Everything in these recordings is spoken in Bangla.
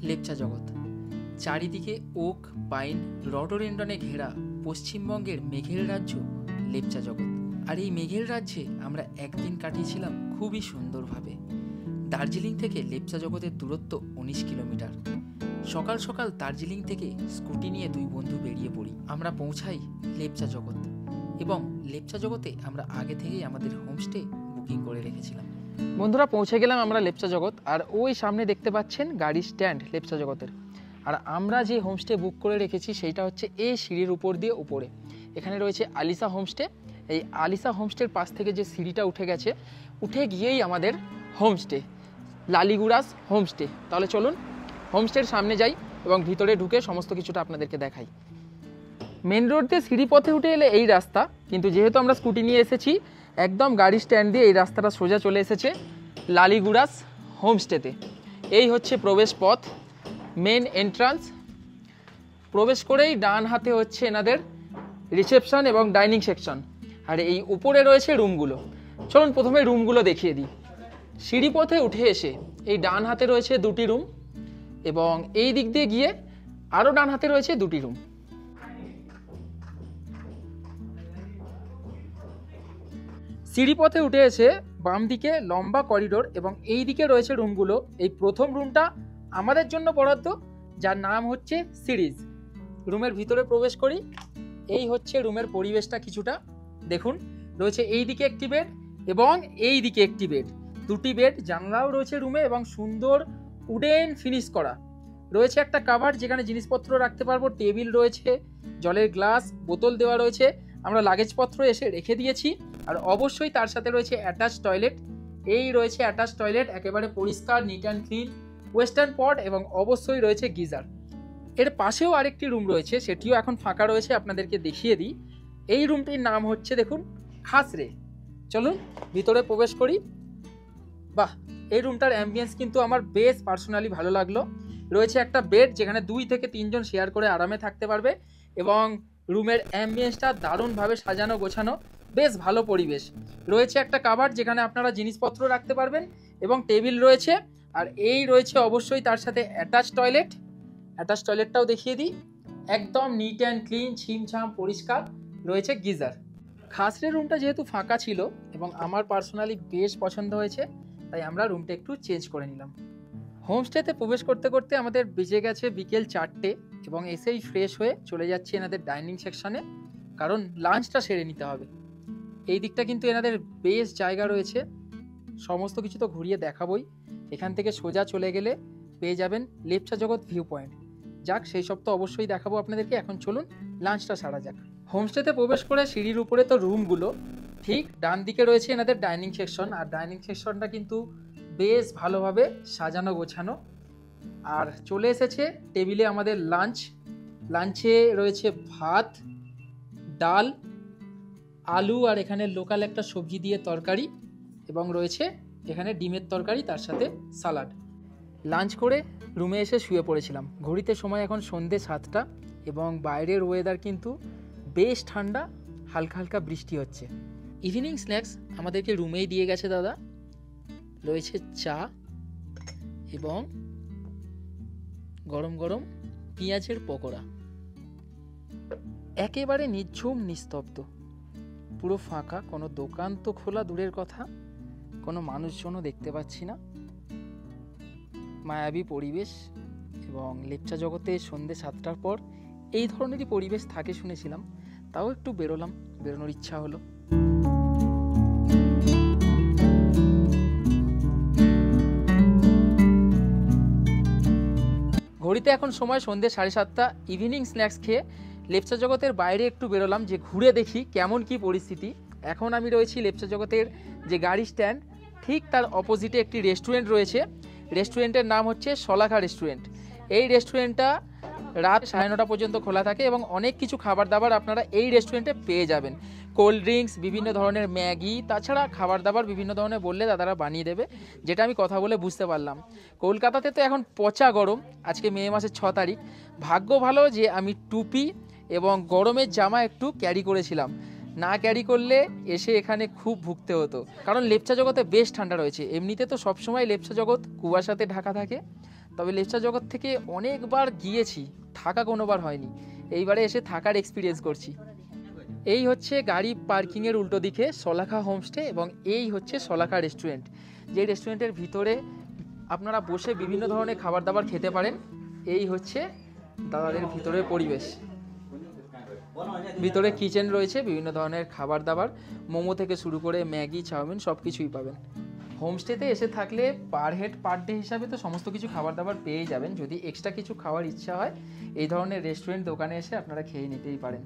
লেপচা জগৎ। চারিদিকে ওক, পাইন, রডোডেন্ড্রনে ঘেরা পশ্চিমবঙ্গের মেঘের রাজ্য লেপচা জগৎ। আর এই মেঘের রাজ্যে আমরা একদিন কাটিয়েছিলাম খুবই সুন্দরভাবে। দার্জিলিং থেকে লেপচা জগতের দূরত্ব 19 কিলোমিটার। সকাল সকাল দার্জিলিং থেকে স্কুটি নিয়ে দুই বন্ধু বেরিয়ে পড়ি। আমরা পৌঁছাই লেপচা জগৎ এবং লেপচা জগতে আমরা আগে থেকেই আমাদের হোমস্টে বুকিং করে রেখেছিলাম। বন্ধুরা, পৌঁছে গেলাম আমরা লেপচা জগৎ। আর ওই সামনে দেখতে পাচ্ছেন গাড়ি স্ট্যান্ড লেপচা জগতের। আর আমরা যে হোমস্টে বুক করে রেখেছি সেইটা হচ্ছে এই সিঁড়ির উপর দিয়ে উপরে। এখানে রয়েছে আলিসা হোমস্টে। এই আলিসা হোমস্টের পাশ থেকে যে সিঁড়িটা উঠে গেছে, উঠে গিয়েই আমাদের হোমস্টে লালিগুড়াস হোমস্টে। তাহলে চলুন হোমস্টের সামনে যাই এবং ভিতরে ঢুকে সমস্ত কিছুটা আপনাদেরকে দেখাই। মেন রোড দিয়ে সিঁড়ি পথে উঠে এলে এই রাস্তা, কিন্তু যেহেতু আমরা স্কুটি নিয়ে এসেছি একদম গাড়ি স্ট্যান্ড দিয়ে এই রাস্তাটা সোজা চলে এসেছে লালিগুড়াস হোমস্টেতে। এই হচ্ছে প্রবেশ পথ, মেন এন্ট্রান্স। প্রবেশ করেই ডান হাতে হচ্ছে এনাদের রিসেপশন এবং ডাইনিং সেকশন। আর এই উপরে রয়েছে রুমগুলো। চলুন প্রথমে রুমগুলো দেখিয়ে দিই। সিঁড়ি পথে উঠে এসে এই ডান হাতে রয়েছে দুটি রুম এবং এই দিক দিয়ে গিয়ে আরও ডান হাতে রয়েছে দুটি রুম। সিঁড়ি পথে উঠে এসে বাম দিকে লম্বা করিডোর এবং এই দিকে রয়েছে রুমগুলো। এই প্রথম রুমটা আমাদের জন্য বরাদ্দ, যার নাম হচ্ছে সিরিজ। রুমের ভিতরে প্রবেশ করি। এই হচ্ছে রুমের পরিবেশটা কিছুটা দেখুন। রয়েছে এই দিকে একটি বেড এবং এই দিকে একটি বেড, দুটি বেড। জানলাও রয়েছে রুমে এবং সুন্দর উডেন ফিনিশ করা। রয়েছে একটা কাভার্ড যেখানে জিনিসপত্র রাখতে পারবো। টেবিল রয়েছে, জলের গ্লাস, বোতল দেওয়া রয়েছে। আমরা লাগেজপত্র এসে রেখে দিয়েছি। আর অবশ্যই তার সাথে রয়েছে অ্যাটাচ টয়লেট। এই রয়েছে অ্যাটাচ টয়লেট, একেবারে পরিষ্কার, নিট অ্যান্ড ক্লিন, ওয়েস্টার্ন পট এবং অবশ্যই রয়েছে গিজার। এর পাশেও আরেকটি রুম রয়েছে, সেটিও এখন ফাঁকা রয়েছে, আপনাদেরকে দেখিয়ে দিই। এই রুমটির নাম হচ্ছে দেখুন খাসরে। চলুন ভিতরে প্রবেশ করি। বাহ, এই রুমটার অ্যাম্বিয়েন্স কিন্তু আমার বেশ পার্সোনালি ভালো লাগলো। রয়েছে একটা বেড যেখানে 2 থেকে 3 জন শেয়ার করে আরামে থাকতে পারবে এবং রুমের অ্যাম্বিয়েন্সটা দারুণভাবে সাজানো গোছানো, বেশ ভালো পরিবেশ। রয়েছে একটা কাভার্ড যেখানে আপনারা জিনিসপত্র রাখতে পারবেন এবং টেবিল রয়েছে। আর এই রয়েছে অবশ্যই তার সাথে অ্যাটাচ টয়লেট। অ্যাটাচ টয়লেটটাও দেখিয়ে দিই, একদম নিট অ্যান্ড ক্লিন, ছিমছাম পরিষ্কার। রয়েছে গিজার। খাসরে রুমটা যেহেতু ফাঁকা ছিল এবং আমার পার্সোনালি বেশ পছন্দ হয়েছে, তাই আমরা রুমটা একটু চেঞ্জ করে নিলাম। হোমস্টেতে প্রবেশ করতে করতে আমাদের বেজে গেছে বিকেল 4টে এবং এসেই ফ্রেশ হয়ে চলে যাচ্ছি এনাদের ডাইনিং সেকশনে, কারণ লাঞ্চটা সেরে নিতে হবে। এই দিকটা কিন্তু এনাদের বেশ জায়গা রয়েছে, সমস্ত কিছু তো ঘুরিয়ে দেখাবই। এখান থেকে সোজা চলে গেলে পেয়ে যাবেন লেপচা জগৎ ভিউ পয়েন্ট। যাক, সেই সব তো অবশ্যই দেখাবো আপনাদেরকে। এখন চলুন লাঞ্চটা সারা যাক। হোমস্টেতে প্রবেশ করে সিঁড়ির উপরে তো রুমগুলো, ঠিক ডান দিকে রয়েছে এনাদের ডাইনিং সেকশন। আর ডাইনিং সেকশনটা কিন্তু বেশ ভালোভাবে সাজানো গোছানো। আর চলে এসেছে টেবিলে আমাদের লাঞ্চ। লাঞ্চে রয়েছে ভাত, ডাল, আলু আর এখানে লোকাল একটা সবজি দিয়ে তরকারি এবং রয়েছে এখানে ডিমের তরকারি, তার সাথে সালাড। লাঞ্চ করে রুমে এসে শুয়ে পড়েছিলাম। ঘড়িতে সময় এখন সন্ধ্যে 7টা এবং বাইরের ওয়েদার কিন্তু বেশ ঠান্ডা, হালকা হালকা বৃষ্টি হচ্ছে। ইভিনিং স্ন্যাক্স আমাদেরকে রুমেই দিয়ে গেছে দাদা। রয়েছে চা এবং গরম গরম পেঁয়াজের পকোড়া। একেবারে নিঝুম নিস্তব্ধ, পুরো ফাঁকা, কোনো দোকান তো খোলা দূরের কথা, কোনো মানুষজনও দেখতে পাচ্ছি না। মায়াবী পরিবেশ এবং লেপচা জগতে সন্ধ্যে 7টার পর এই ধরনেরই পরিবেশ থাকে শুনেছিলাম, তাও একটু বেরোনোর ইচ্ছা হলো। ঘড়িতে এখন সময় সন্ধ্যে 7:30। ইভিনিং স্ন্যাক্স খেয়ে লেপচা জগতের বাইরে একটু বেরোলাম যে ঘুরে দেখি কেমন কি পরিস্থিতি। এখন আমি রয়েছি লেপচা জগতের যে গাড়ি স্ট্যান্ড, ঠিক তার অপোজিটে একটি রেস্টুরেন্ট রয়েছে। রেস্টুরেন্টের নাম হচ্ছে শলাখা রেস্টুরেন্ট। এই রেস্টুরেন্টটা রাত 9:30 পর্যন্ত খোলা থাকে এবং অনেক কিছু খাবার দাবার আপনারা এই রেস্টুরেন্টে পেয়ে যাবেন। কোল্ড ড্রিঙ্কস, বিভিন্ন ধরনের ম্যাগি, তাছাড়া খাবার দাবার বিভিন্ন ধরনের বললে দাদারা বানিয়ে দেবে, যেটা আমি কথা বলে বুঝতে পারলাম। কলকাতাতে তো এখন পচা গরম, আজকে মে মাসের 6 তারিখ। ভাগ্য ভালো যে আমি টুপি এবং গরমের জামা একটু ক্যারি করেছিলাম, না ক্যারি করলে এসে এখানে খুব ভুগতে হতো। কারণ লেপচা জগতে বেশ ঠান্ডা রয়েছে। এমনিতে তো সবসময় লেপচা জগৎ কুয়াশাতে ঢাকা থাকে, তবে লেপচা জগৎ থেকে অনেকবার গিয়েছি, থাকা কোনোবার হয়নি। এইবারে এসে থাকার এক্সপিরিয়েন্স করছি। এই হচ্ছে গাড়ি পার্কিংয়ের উল্টো দিকে শলাখা হোমস্টে এবং এই হচ্ছে শলাখা রেস্টুরেন্ট, যে রেস্টুরেন্টের ভিতরে আপনারা বসে বিভিন্ন ধরনের খাবার দাবার খেতে পারেন। এই হচ্ছে দাদাদের ভিতরের পরিবেশ। ভিতরে কিচেন রয়েছে, বিভিন্ন ধরনের খাবার দাবার, মোমো থেকে শুরু করে ম্যাগি, চাউমিন সব কিছুই পাবেন। হোমস্টেতে এসে থাকলে পার হেড পার ডে হিসাবে তো সমস্ত কিছু খাবার দাবার পেয়ে যাবেন। যদি এক্সট্রা কিছু খাওয়ার ইচ্ছা হয় এই ধরনের রেস্টুরেন্ট দোকানে এসে আপনারা খেয়ে নিতেই পারেন।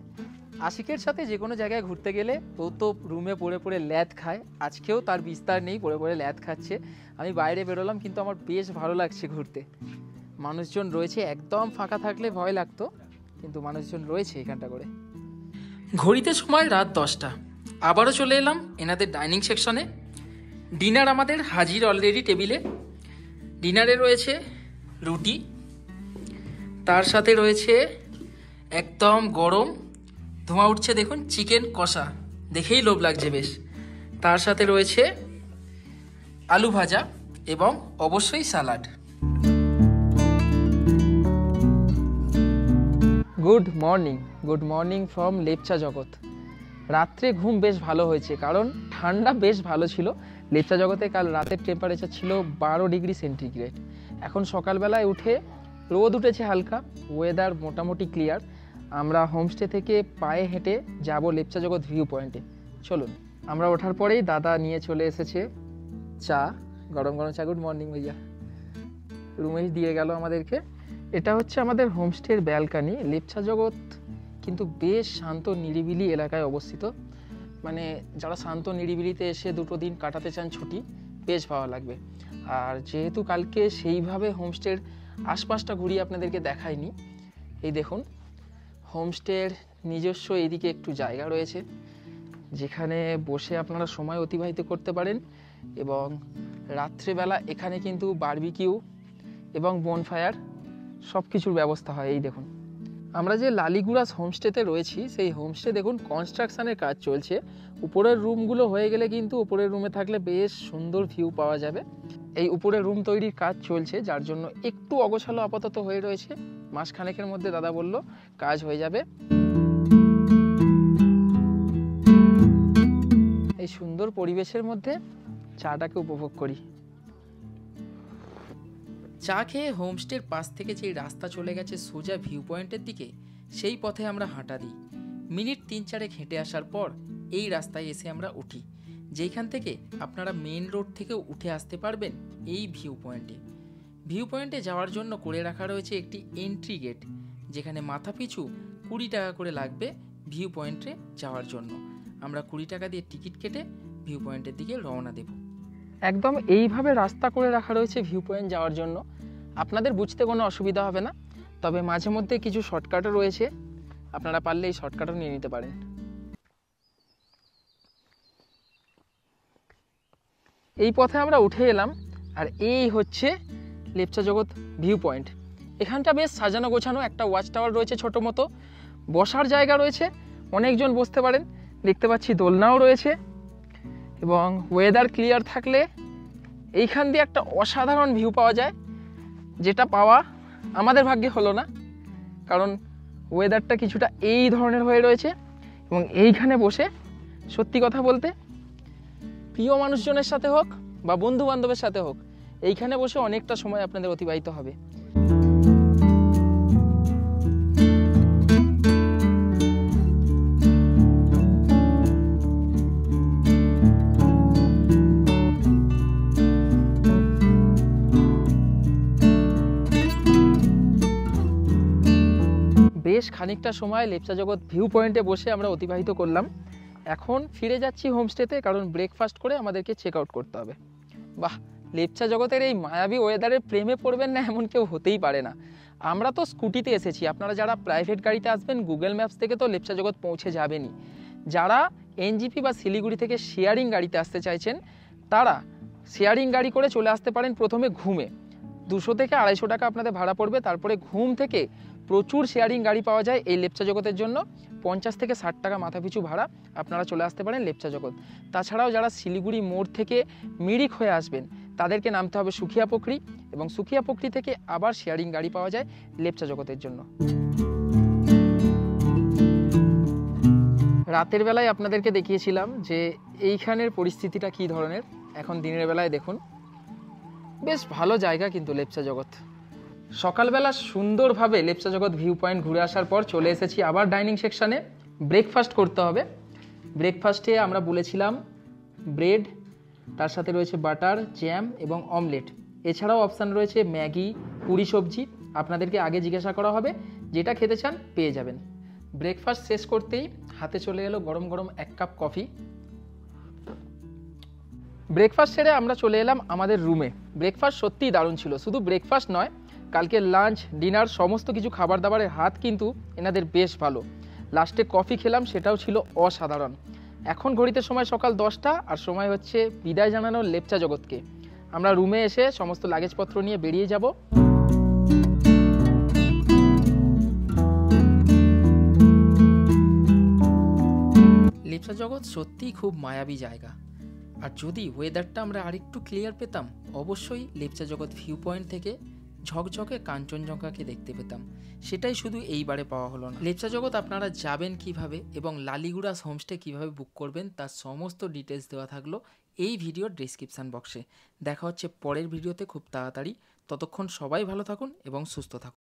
আশিকের সাথে যে কোনো জায়গায় ঘুরতে গেলে ও তো রুমে পড়ে পড়ে ল্যাদ খায়, আজকেও তার বিস্তার নেই, পড়ে পড়ে ল্যাদ খাচ্ছে। আমি বাইরে বেরোলাম, কিন্তু আমার বেশ ভালো লাগছে ঘুরতে। মানুষজন রয়েছে, একদম ফাঁকা থাকলে ভয় লাগতো, কিন্তু মানুষজন রয়েছে এখানটা করে। ঘড়িতে সময় রাত 10টা। আবারও চলে এলাম এনাদের ডাইনিং সেকশনে। ডিনার আমাদের হাজির অলরেডি টেবিলে। ডিনারে রয়েছে রুটি, তার সাথে রয়েছে একদম গরম ধোঁয়া উঠছে দেখুন চিকেন কষা, দেখেই লোভ লাগছে বেশ। তার সাথে রয়েছে আলু ভাজা এবং অবশ্যই salad. Good morning from Lepcha জগৎ। রাত্রে ঘুম বেশ ভালো হয়েছে, কারণ ঠান্ডা বেশ ভালো ছিল। লেপচা জগতে কাল রাতের টেম্পারেচার ছিল 12 ডিগ্রি সেন্টিগ্রেড। এখন সকালবেলায় উঠে রোদ উঠেছে হালকা, ওয়েদার মোটামুটি ক্লিয়ার। আমরা হোমস্টে থেকে পায়ে হেঁটে যাব লেপচা জগৎ ভিউ পয়েন্টে। চলুন। আমরা ওঠার পরেই দাদা নিয়ে চলে এসেছে চা, গরম গরম চা। গুড মর্নিং ভাইয়া, রুমেই দিয়ে গেল আমাদেরকে। এটা হচ্ছে আমাদের হোমস্টের ব্যালকানি। লেপচা জগৎ কিন্তু বেশ শান্ত নিরিবিলি এলাকায় অবস্থিত। মানে যারা শান্ত নিরিবিলিতে এসে 2 দিন কাটাতে চান ছুটি, বেশ ভালো লাগবে। আর যেহেতু কালকে সেইভাবে হোমস্টের আশপাশটা ঘুরিয়ে আপনাদেরকে দেখাইনি, এই দেখুন হোমস্টের নিজস্ব এইদিকে একটু জায়গা রয়েছে, যেখানে বসে আপনারা সময় অতিবাহিত করতে পারেন। এবং রাত্রেবেলা এখানে কিন্তু বারবিকিউ এবং বনফায়ার সব কিছুর ব্যবস্থা হয়। এই দেখুন, আমরা যে লালিগুড়াস হোমস্টেতে রয়েছি, সেই হোমস্টে দেখুন কনস্ট্রাকশনের কাজ চলছে। উপরের রুমগুলো হয়ে গেলে কিন্তু উপরের রুমে থাকলে বেশ সুন্দর ভিউ পাওয়া যাবে। এই উপরের রুম তৈরির কাজ চলছে, যার জন্য একটু অগোছালো আপাতত হয়ে রয়েছে। মাসখানেকের মধ্যে দাদা বলল কাজ হয়ে যাবে। এই সুন্দর পরিবেশের মধ্যে চাটাকে উপভোগ করি। চা খেয়ে হোমস্টের পাশ থেকে যেই রাস্তা চলে গেছে সোজা ভিউ পয়েন্টের দিকে, সেই পথে আমরা হাঁটা দিই। মিনিট 3-4 হেঁটে আসার পর এই রাস্তায় এসে আমরা উঠি, যেখান থেকে আপনারা মেন রোড থেকে উঠে আসতে পারবেন এই ভিউ পয়েন্টে। ভিউ পয়েন্টে যাওয়ার জন্য করে রাখা রয়েছে একটি এন্ট্রি গেট, যেখানে মাথাপিছু 20 টাকা করে লাগবে ভিউ পয়েন্টে যাওয়ার জন্য। আমরা 20 টাকা দিয়ে টিকিট কেটে ভিউ পয়েন্টের দিকে রওনা দেব। একদম এইভাবে রাস্তা করে রাখা রয়েছে ভিউ পয়েন্ট যাওয়ার জন্য। আপনাদের বুঝতে কোনো অসুবিধা হবে না, তবে মাঝে মধ্যে কিছু শর্টকাটও রয়েছে, আপনারা পারলে এই শর্টকাটও নিয়ে নিতে পারেন। এই পথে আমরা উঠে এলাম, আর এই হচ্ছে লেপচা জগৎ ভিউ পয়েন্ট। এখানটা বেশ সাজানো গোছানো, একটা ওয়াচ টাওয়ার রয়েছে ছোট মতো, বসার জায়গা রয়েছে, অনেকজন বসতে পারেন। দেখতে পাচ্ছি দোলনাও রয়েছে, এবং ওয়েদার ক্লিয়ার থাকলে এইখান দিয়ে একটা অসাধারণ ভিউ পাওয়া যায়, যেটা পাওয়া আমাদের ভাগ্যে হলো না, কারণ ওয়েদারটা কিছুটা এই ধরনের হয়ে রয়েছে। এবং এইখানে বসে সত্যি কথা বলতে প্রিয় মানুষজনের সাথে হোক বা বন্ধু বান্ধবের সাথে হোক, এইখানে বসে অনেকটা সময় আপনাদের অতিবাহিত হবে। বেশ খানিকটা সময় লেপচা জগৎ ভিউ পয়েন্টে বসে আমরা অতিবাহিত করলাম। এখন ফিরে যাচ্ছি হোমস্টেতে, কারণ ব্রেকফাস্ট করে আমাদেরকে চেক আউট করতে হবে। বাহ, লেপচা জগতের এই মায়াবী ওয়েদারের প্রেমে পড়বেন না এমন কেউ হতেই পারে না। আমরা তো স্কুটিতে এসেছি, আপনারা যারা প্রাইভেট গাড়িতে আসবেন গুগল ম্যাপস থেকে তো লেপচা জগৎ পৌঁছে যাবেনই। যারা এনজিপি বা শিলিগুড়ি থেকে শেয়ারিং গাড়িতে আসতে চাইছেন, তারা শেয়ারিং গাড়ি করে চলে আসতে পারেন প্রথমে ঘুমে। 200 থেকে 250 টাকা আপনাদের ভাড়া পড়বে। তারপরে ঘুম থেকে প্রচুর শেয়ারিং গাড়ি পাওয়া যায় এই লেপচা জগতের জন্য। 50 থেকে 60 টাকা মাথাপিছু ভাড়া, আপনারা চলে আসতে পারেন লেপচা জগৎ। তাছাড়াও যারা শিলিগুড়ি মোড় থেকে মিরিক হয়ে আসবেন, তাদেরকে নামতে হবে সুখিয়া পুকুরি, এবং সুখিয়া পুকুরি থেকে আবার শেয়ারিং গাড়ি পাওয়া যায় লেপচা জগতের জন্য। রাতের বেলায় আপনাদেরকে দেখিয়েছিলাম যে এইখানের পরিস্থিতিটা কী ধরনের। এখন দিনের বেলায় দেখুন, বেশ ভালো জায়গা কিন্তু লেপচা জগৎ। সকালবেলা সুন্দরভাবে লেপচা জগৎ ভিউ পয়েন্ট ঘুরে আসার পর চলে এসেছি আবার ডাইনিং সেকশানে। ব্রেকফাস্ট করতে হবে। ব্রেকফাস্টে আমরা বলেছিলাম ব্রেড, তার সাথে রয়েছে বাটার, জ্যাম এবং অমলেট। এছাড়াও অপশান রয়েছে ম্যাগি, পুরি সবজি। আপনাদেরকে আগে জিজ্ঞাসা করা হবে, যেটা খেতে চান পেয়ে যাবেন। ব্রেকফাস্ট শেষ করতেই হাতে চলে এলো গরম গরম 1 কাপ কফি। ব্রেকফাস্ট সেরে আমরা চলে এলাম আমাদের রুমে। ব্রেকফাস্ট সত্যিই দারুণ ছিল। শুধু ব্রেকফাস্ট নয়, কালকে লাঞ্চ, ডিনার সমস্ত কিছু খাবার দাবারের হাত কিন্তু এনাদের বেশ ভালো। লাস্টে কফি খেলাম, সেটাও ছিল অসাধারণ। এখন ঘড়িতে সময় সকাল 10টা, আর সময় হচ্ছে বিদায় জানানোর লেপচা জগৎকে। আমরা রুমে এসে সমস্ত লাগেজপত্র নিয়ে বেরিয়ে যাব। লেপচা জগৎ সত্যিই খুব মায়াবী জায়গা। আর যদি ওয়েদারটা আমরা আরেকটু ক্লিয়ার পেতাম, অবশ্যই লেপচা জগৎ ভিউ পয়েন্ট থেকে ঝকঝকে কাঞ্চনজঙ্ঘাকে দেখতে পেতাম। সেটাই শুধু এইবারে পাওয়া হলো না। লেপচা জগৎ আপনারা যাবেন কিভাবে এবং লালিগুড়া হোমস্টে কিভাবে বুক করবেন তার সমস্ত ডিটেলস দেওয়া থাকলো এই ভিডিওর ডেসক্রিপশান বক্সে। দেখা হচ্ছে পরের ভিডিওতে খুব তাড়াতাড়ি। ততক্ষণ সবাই ভালো থাকুন এবং সুস্থ থাকুন।